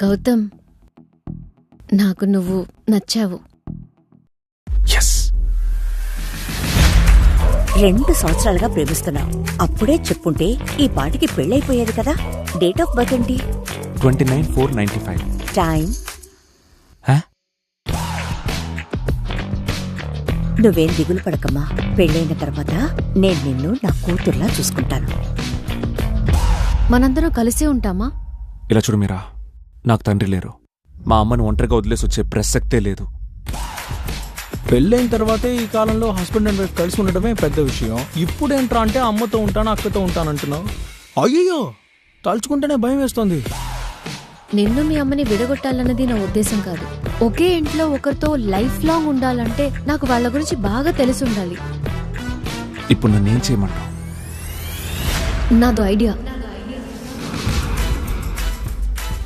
గౌతమ్, నాకు నువ్వు నచ్చావు. 2 సంవత్సరాలుగా ప్రేమిస్తున్నావు. అప్పుడే చెప్పుంటే ఈ పాటికి పెళ్ళైపోయేది కదా. డేట్ ఆఫ్ బర్త్ ఏంటి? 29/4/95. టైం? నువ్వేం దిగులు పడకమ్మా. పెళ్ళైన తర్వాత నేను నిన్ను నా కూతుర్లా చూసుకుంటాను. మనందరం కలిసి ఉంటామా? ఇలా చూడు మీరా, నాకు తండ్రి లేరు. మా అమ్మను ఒంటరిగా వదిలేసి వచ్చే ప్రసక్తే లేదు. పెళ్ళైన తర్వాతే ఈ కాలంలో హస్బెండ్ అండ్ వైఫ్ కలిసి ఉండటమే పెద్ద విషయం. ఇప్పుడేంట్రా అంటే అమ్మతో ఉంటాను అక్కతో ఉంటానంటున్నావు. అయ్యో, తలుచుకుంటేనే భయం వేస్తోంది. నిన్ను మీ అమ్మని విడగొట్టాలన్నది నా ఉద్దేశం కాదు. ఒకే ఇంట్లో ఒకరితో లైఫ్ లాంగ్ ఉండాలంటే నాకు వాళ్ళ గురించి బాగా తెలిసి ఉండాలి. ఇప్పుడు నన్నేం చేయమంటావు? నాదో ఐడియా.